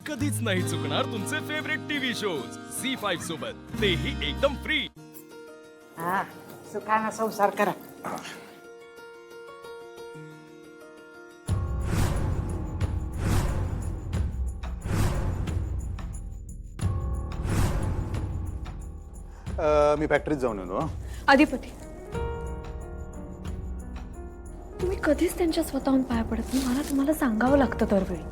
कधीच नाही चुकणार तुमचे फेवरेट टीव्ही शोज झी5 सोबत, तेही एकदम फ्री। हा सुखाना संसार करा। मी फॅक्टरीत जाऊन येतो हं. अधिपती, तुम्ही कधीच त्यांच्या स्वतःहून पाया पडत नाही। मला तुम्हाला सांगावं लागतं दरवेळी।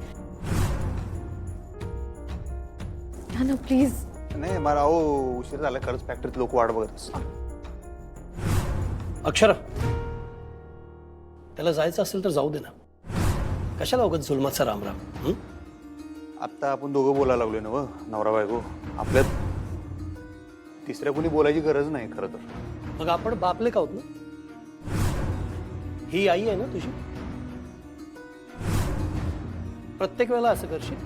हा ना प्लीज। नाही मला अहो उशीर झाला खरंच, फॅक्टरीत लोक वाट बघत असतात। अक्षरा, त्याला जायचं असेल तर जाऊ दे ना, कशाला उगाच जुलमाचा रामराम। हं? आता आपण दोघं बोलायला लागलोय ना व नवरा बायको, आपल्यात तिसऱ्या कोणी बोलायची गरज नाही खरं तर। मग आपण बापले का आहोत ना? ही आई आहे ना तुझी? प्रत्येक वेळेला असं करशील?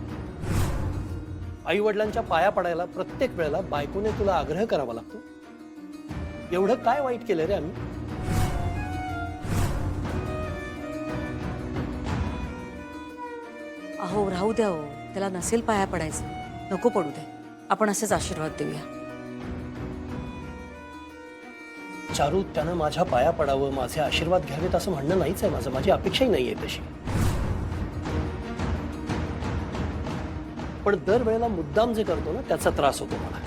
आई वडिलांच्या पाया पडायला प्रत्येक वेळेला बायकोने तुला आग्रह करावा लागतो? एवढं काय वाईट केलं रे आम्ही? अहो राहू द्या हो, त्याला नसेल पाया पडायचं, नको पडू दे, आपण असेच आशीर्वाद देऊया। चारू, त्यानं माझ्या पाया पडावं, माझे आशीर्वाद घ्यावेत असं म्हणणं नाहीच आहे माझं, माझी अपेक्षाही नाहीये तशी। पण दरवेळेला मुद्दाम जे करतो ना त्याचा त्रास होतो मला।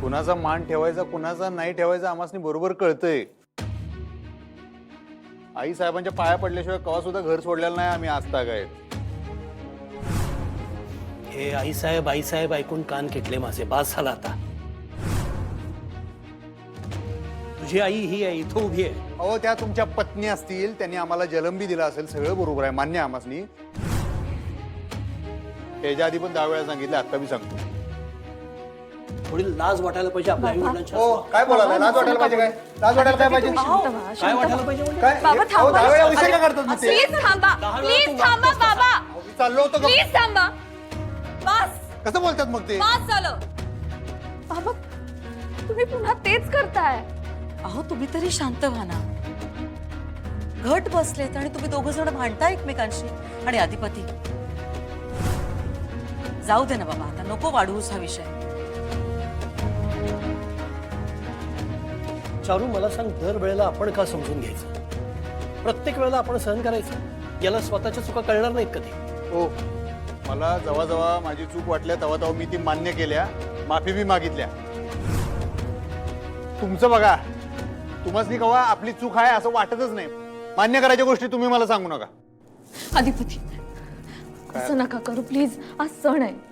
कुणाचा मान ठेवायचा कुणाचा नाही ठेवायचा आम्हाला बरोबर कळतंय। आई साहेबांच्या पाया पडल्याशिवाय कवा सुद्धा घर सोडलेलं नाही आम्ही आजता काय। हे आई साहेब ऐकून कान खेटले माझे, बास झाला आता। तुझी आई ही आहे, इथं उभी आहे। अहो त्या तुमच्या पत्नी असतील, त्यांनी आम्हाला जलंबी दिला असेल, सगळं बरोबर आहे, मान्य आहे आम्हाला। त्याच्या आधी पण 10 वेळा सांगितलं, आता मी सांगतो। थोडी लाज वाटायला पाहिजे आपल्या आई वडिलांच्या। हो काय बोलायला, लाज वाटायला पाहिजे काय? लाज वाटायला काय पाहिजे? काय वाटायला पाहिजे म्हणजे? काय बाबा, अहो, थांबा. 10 वेळा विषय का करतात मग ते? प्लीज थांबा, प्लीज थांबा बाबा, मी चाललो होतो का? प्लीज थांबा। बस कसं बोलतात मग ते? बस झालं बाबा, तुम्ही पुन्हा तेच करताय। अहो तुम्ही तरी शांत व्हा ना, घट बसलेत आणि तुम्ही दोघं जण भांडता एकमेकांशी। आणि अधिपती, जाऊ दे ना बाबा, आता नको वाढवूस हा विषय। चारू, मला सांग, दर वेळेला आपण का समजून घ्यायचं? प्रत्येक वेळेला आपण सहन करायचं? याला स्वतःच्या चुका कळणार नाहीत कधी? हो, मला जेव्हा जेव्हा माझी चूक वाटल्या तेव्हा तेव्हा मी ती मान्य केल्या, माफी बी मागितल्या। तुमचं बघा, तुम्हाला कवा आपली चूक आहे असं वाटतच नाही। मान्य करायच्या गोष्टी तुम्ही मला सांगू नका। अधिपती, असं नका करू प्लीज, आज सण आहे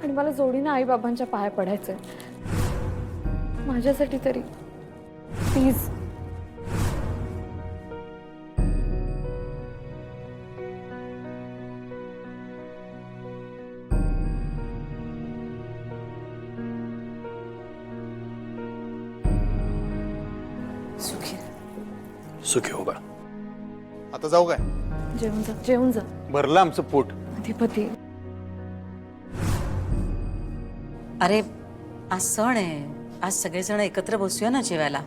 आणि मला जोडीनं आई बाबांच्या पाया पडायचंय, माझ्यासाठी तरी प्लीज। सुखी सुखी हो बा। आता जाऊ काय? जेवून जा, जेवून जा। भरलं आमचं पोट। अधिपती, अरे आज सण आहे, आज सगळेजण एकत्र बसूया ना जेवायला।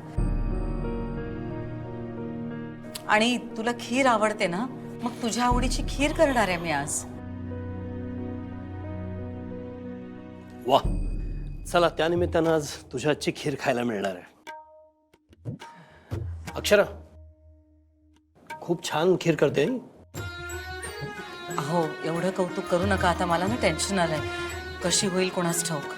आणि तुला खीर आवडते ना, मग तुझ्या आवडीची खीर करणार आहे मी आज। वा, चला त्यानिमित्तानं आज तुझ्या हातची खीर खायला मिळणार आहे। अक्षरा, खूप छान खीर करते। अहो एवढं कौतुक करू नका, आता मला ना टेन्शन आलंय, कशी होईल कोणास ठाऊक।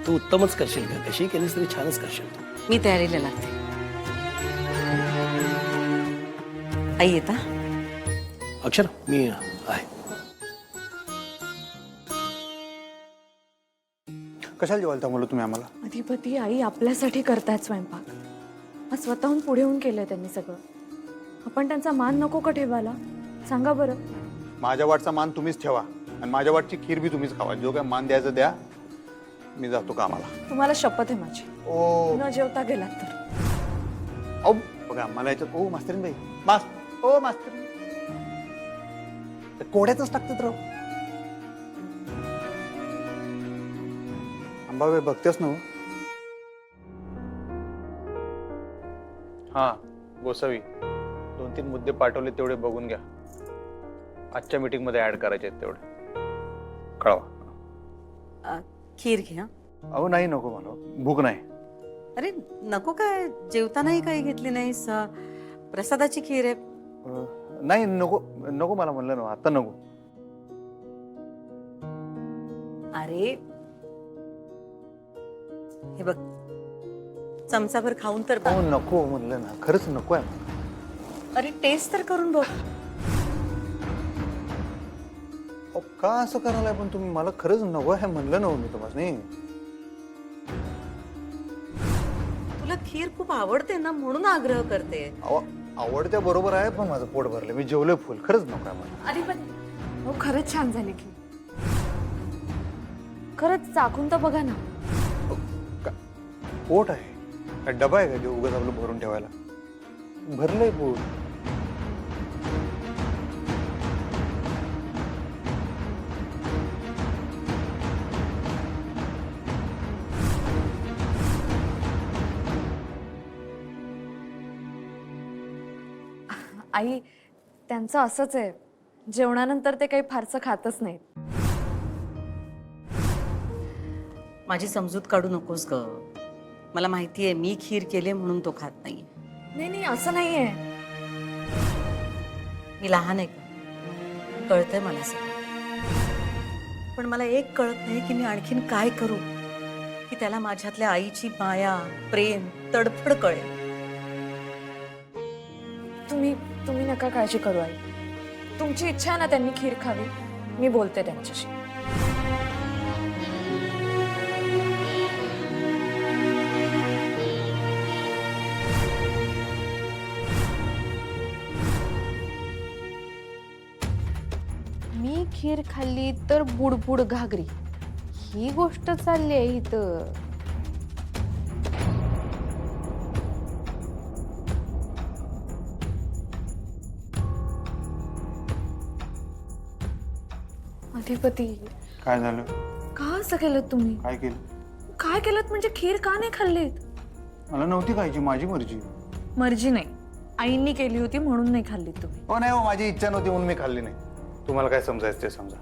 तू उत्तमच करशील का, कशी केलीस तरी छानच करशील तू। मी तयारीला लागते। आई येता? अक्षरा, मी आहे। कशाला जेवायला थांबवलं तुम्ही आम्हाला? अधिपती, आई आपल्यासाठी करतायत स्वयंपाक, आज स्वतःहून पुढे येऊन केलंय त्यांनी सगळं। आपण त्यांचा मान नको का ठेवायला? सांगा बरं। माझ्या वाटचा मान तुम्हीच ठेवा आणि माझ्या वाटची खीर बी तुम्हीच खावा। जो काय मान द्यायचं द्या, मी जातो कामाला। तुम्हाला शपथ आहे माझी, ओ न जेवता गेलात तर। अहो बघा, मला याच्यात ओ मास्तरीन बाई, ओ मास्तरीन, कोड्यातच टाकतात राव। अंबाबाई बघतेस ना? हा गोसावी 2-3 मुद्दे पाठवले तेवढे बघून घ्या. आजच्या मीटिंग मध्ये ऍड करायचे आहेत तेवढे. कळवा. खीर घे. हं. अहो नाही, नको मला भूक नाही. अरे नको काय, जेवतानाही काही घेतली नाहीस. प्रसादाची खीर आहे. नाही नको नको मला म्हणलं ना, आता नको. अरे हे बघ, चमचाभर खाऊन तर बघ. अहो नको म्हणलं ना, खरंच नको आहे मला. अरे टेस्ट तर करून बघ. अहो, का असं करायला पण तुम्ही? मला खरंच नको आहे म्हणलं ना मी तुम्हाला. तुला खीर खूप आवडते ना, म्हणून आग्रह करते. आवडत्या बरोबर आहे, पण माझं पोट भरलं, मी जेवलोय फुल. खरंच नको आहे मला. अरे पण हो, खरंच छान झाली की. खरंच चाखून तर बघा ना. पोट आहे काय, डबा आहे का जे उगाच आपलं भरून ठेवायला? भरलंय पोट. आई, त्यांचं असंच आहे, जेवणानंतर ते काही फारसं खातच नाहीत. माझी समजूत काढू नकोस ग. मला माहितीये मी खीर केली म्हणून तो खात नाही. नाही नाही, असं नाहीये. मी लहान आहे, कळतंय मला सगळं. पण मला एक कळत नाही की मी आणखीन काय करू की त्याला माझ्यातल्या आईची माया, प्रेम, तडफड कळेल. तुम्ही नका काळजी करू आई. तुमची इच्छा आहे ना त्यांनी खीर खावी, मी बोलते त्यांच्याशी. मी खीर खाल्ली तर बुडबुड घागरी, ही गोष्ट चालली आहे इथं. अधिपती, काय झालं? का असं केलं तुम्ही? काय केलं? काय केलं म्हणजे खीर का नाही खाल्लीत? मला नव्हती खायची, माझी मर्जी. मर्जी नाही, आईंनी केली होती म्हणून नाही खाल्लीत तुम्ही. हो नाही, हो माझी इच्छा नव्हती म्हणून मी खाल्ली नाही. तुम्हाला काय समजायचं ते समजा.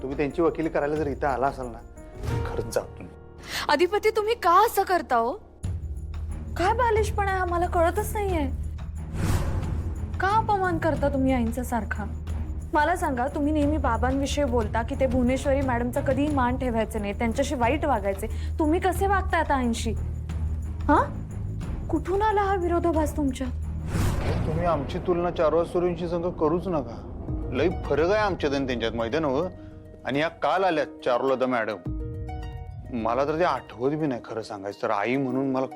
तुम्ही त्यांची वकिली करायला जर इथं आला असाल ना, खरंच जा तुम्ही. अधिपती, तुम्ही का असं करता हो? काय बालिशपणा आहे, आम्हाला कळतच नाहीये. का अपमान करता तुम्ही आईंचा सारखा? मला सांगा, तुम्ही नेहमी बाबांविषयी बोलता की ते भुवनेश्वरी मॅडमचा कधीही मान ठेवायचे नाही, त्यांच्याशी वाईट वागायचे. तुम्ही कसे वागता आता आईंशी? हा, कुठून आला हा विरोधाभास तुमच्या? तुम्ही आमची तुलना चारुहासुरींशी संग करूच नका. लई फरक आहे आमच्यात आणि त्यांच्यात, माहिती आहे ना. आणि या काल आल्यात चारुलता मॅडम. मला तर ते आठवत बी नाही खरं सांगायचं तर. आई म्हणून मला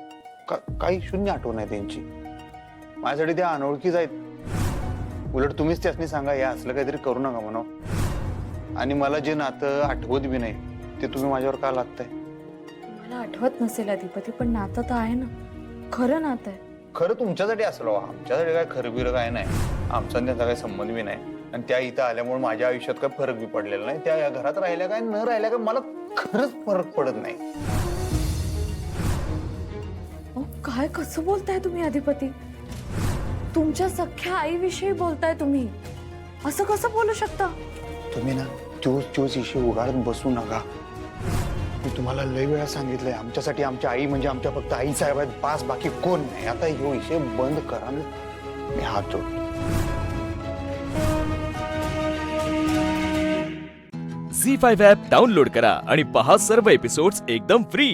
काही शून्य आठवण आहे त्यांची. माझ्यासाठी त्या अनोळखीच आहेत. उलट तुम्हीच त्यासनी सांगा हे असलं काहीतरी करू नका म्हणा. आणि मला जे नातं आठवत बी नाही ते तुम्ही माझ्यावर का लादताय? मला आठवत नसेल अधिपती, पण नातं तर आहे ना, खरं नातं आहे. खरं तुमच्यासाठी असलं, आमच्यासाठी काय खरं बिरं काय नाही. आमचा आणि त्यांचा काही संबंध बी नाही. आणि त्या इथं आल्यामुळे माझ्या आयुष्यात काय फरक बी पडलेला नाही. त्या या घरात राहिल्या काय न राहिल्या काय मला खरंच फरक पडत नाही. काय कसं बोलताय तुम्ही अधिपती? तुमच्या सख्या आईविषयी बोलताय तुम्ही, असं कसं बोलू शकता? तुम्ही ना तोच इशे उगाळत बसू नका. मी तुम्हाला लय वेळा सांगितलंय, आमच्यासाठी आमच्या आई म्हणजे आमच्या फक्त आई साहेब आहेत, बास, बाकी कोण नाही. आता ह्यो विषय बंद करा. मी हात जोडतो. झी5 ॲप डाउनलोड करा आणि पहा सर्व एपिसोड्स एकदम फ्री.